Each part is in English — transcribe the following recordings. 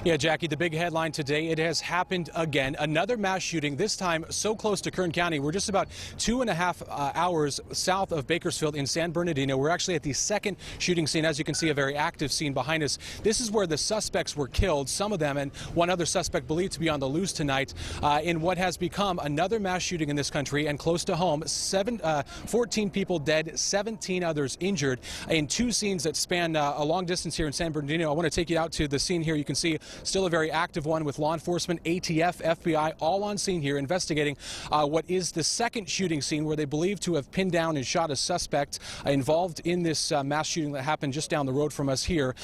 Yeah, Jackie, the big headline today, it has happened again. Another mass shooting, this time so close to Kern County. We're just about 2.5 hours south of Bakersfield in San Bernardino. We're actually at the second shooting scene. As you can see, a very active scene behind us. This is where the suspects were killed, some of them, and one other suspect believed to be on the loose tonight in what has become another mass shooting in this country and close to home. 14 people dead, 17 others injured in two scenes that span a long distance here in San Bernardino. I want to take you out to the scene here. You can see still a very active one with law enforcement, ATF, FBI, all on scene here investigating what is the second shooting scene where they believe to have pinned down and shot a suspect involved in this mass shooting that happened just down the road from us here.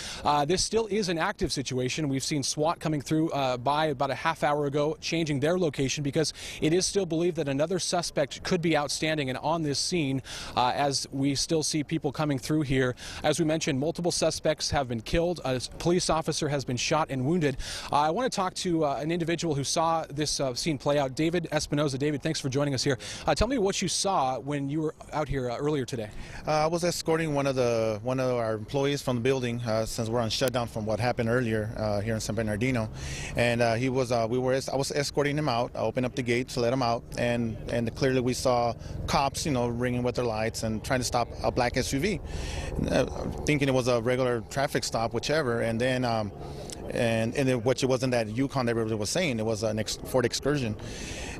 This still is an active situation. We've seen SWAT coming through by about a half hour ago, changing their location because it is still believed that another suspect could be outstanding and on this scene as we still see people coming through here. As we mentioned, multiple suspects have been killed. A police officer has been shot and wounded. I want to talk to an individual who saw this scene play out, David Espinoza. David, thanks for joining us here. Tell me what you saw when you were out here earlier today. I was escorting one of our employees from the building since we're on shutdown from what happened earlier here in San Bernardino, and I was escorting him out. I opened up the gate to let him out, and clearly we saw cops, ringing with their lights and trying to stop a black SUV, thinking it was a regular traffic stop, whichever, and then. Which it wasn't that Yukon that everybody was saying, it was an Ford Excursion,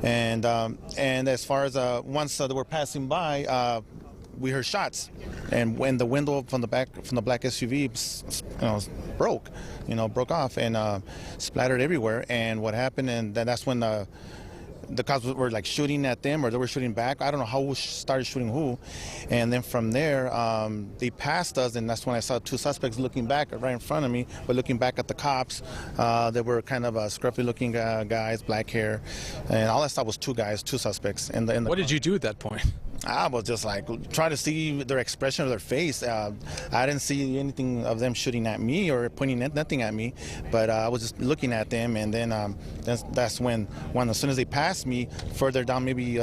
and as far as once they were passing by, we heard shots, and when the window from the black SUV broke off and splattered everywhere. And what happened, and that's when the cops were like shooting at them, or they were shooting back. I don't know who started shooting who. And then from there, they passed us, and that's when I saw two suspects looking back right in front of me, but looking back at the cops. They were kind of scruffy-looking guys, black hair, and all I saw was two suspects. What did you do at that point? I was just like trying to see their expression of their face. I didn't see anything of them shooting at me or pointing nothing at me, but I was just looking at them, and then that's when as soon as they passed me, further down, maybe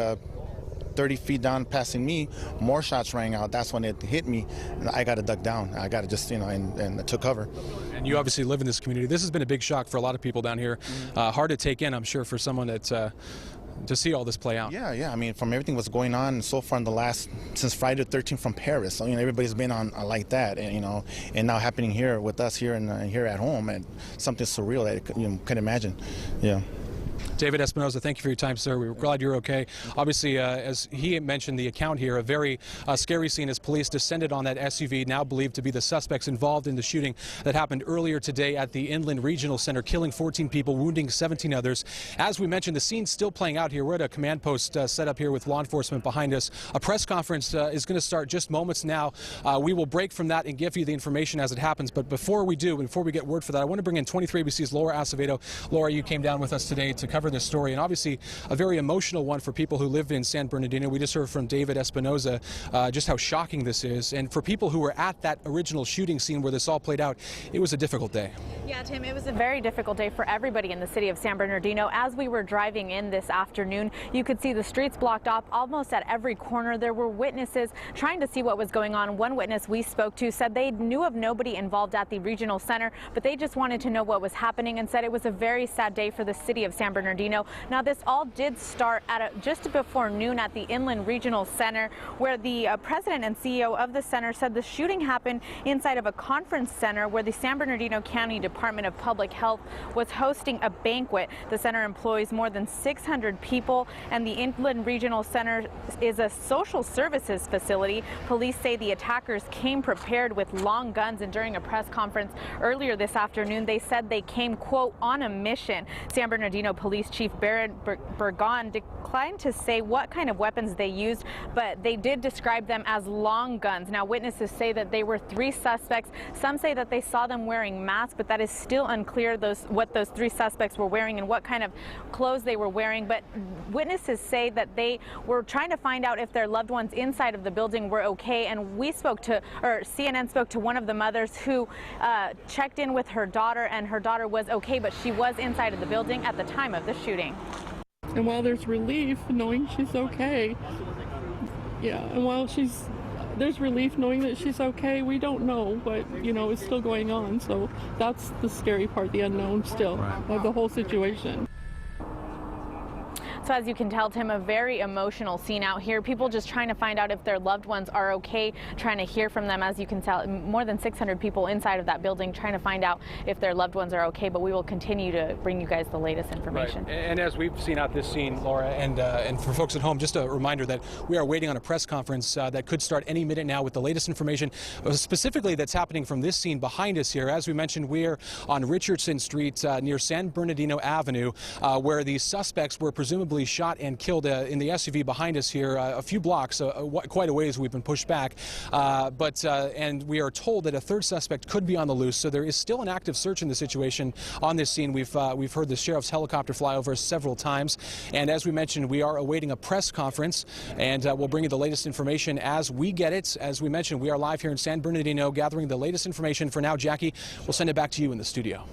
30 feet down, passing me, more shots rang out. That's when it hit me. I got to duck down. I got to just, and took cover. And you obviously live in this community. This has been a big shock for a lot of people down here. Hard to take in, I'm sure, for someone that's to see all this play out. Yeah. I mean, from everything that's going on so far since Friday the 13th from Paris. So, everybody's been on like that, and and now happening here with us here and here at home, and something surreal that you couldn't imagine. Yeah. David Espinoza, thank you for your time, sir. We're glad you're okay. Obviously, as he mentioned the account here, a very scary scene as police descended on that SUV, now believed to be the suspects involved in the shooting that happened earlier today at the Inland Regional Center, killing 14 people, wounding 17 others. As we mentioned, the scene's still playing out here. We're at a command post set up here with law enforcement behind us. A press conference is going to start just moments now. We will break from that and give you the information as it happens. But before we get word for that, I want to bring in 23 ABC's Laura Acevedo. Laura, you came down with us today to cover this story, and obviously a very emotional one for people who live in San Bernardino. We just heard from David Espinoza just how shocking this is, and for people who were at that original shooting scene where this all played out, it was a difficult day. Yeah, Tim, it was a very difficult day for everybody in the city of San Bernardino. As we were driving in this afternoon, you could see the streets blocked off almost at every corner. There were witnesses trying to see what was going on. One witness we spoke to said they knew of nobody involved at the regional center, but they just wanted to know what was happening, and said it was a very sad day for the city of San Bernardino. Now, this all did start at just before noon at the Inland Regional Center, where the president and CEO of the center said the shooting happened inside of a conference center where the San Bernardino County Department of Public Health was hosting a banquet. The center employs more than 600 people, and the Inland Regional Center is a social services facility. Police say the attackers came prepared with long guns, and during a press conference earlier this afternoon, they said they came, quote, on a mission. San Bernardino Police Chief Barrett Bergon declined to say what kind of weapons they used, but they did describe them as long guns. Now, witnesses say that they were 3 suspects. Some say that they saw them wearing masks, but that is still unclear what those 3 suspects were wearing and what kind of clothes they were wearing. But witnesses say that they were trying to find out if their loved ones inside of the building were okay, and CNN spoke to one of the mothers who checked in with her daughter, and her daughter was okay, but she was inside of the building at the time of the shooting. And while there's relief knowing she's okay, and while there's relief knowing that she's okay. We don't know what, is still going on. So that's the scary part, the unknown still of the whole situation. So as you can tell, Tim, a very emotional scene out here. People just trying to find out if their loved ones are okay, trying to hear from them. As you can tell, more than 600 people inside of that building trying to find out if their loved ones are okay. But we will continue to bring you guys the latest information. Right. And as we've seen out this scene, Laura, and for folks at home, just a reminder that we are waiting on a press conference that could start any minute now with the latest information, specifically that's happening from this scene behind us here. As we mentioned, we're on Richardson Street near San Bernardino Avenue, where the suspects were presumably shot and killed in the SUV behind us here, a few blocks, quite a ways. We've been pushed back, and we are told that a third suspect could be on the loose. So there is still an active search in the situation on this scene. We've heard the sheriff's helicopter fly over several times, and as we mentioned, we are awaiting a press conference, and we'll bring you the latest information as we get it. As we mentioned, we are live here in San Bernardino, gathering the latest information. For now, Jackie, we'll send it back to you in the studio.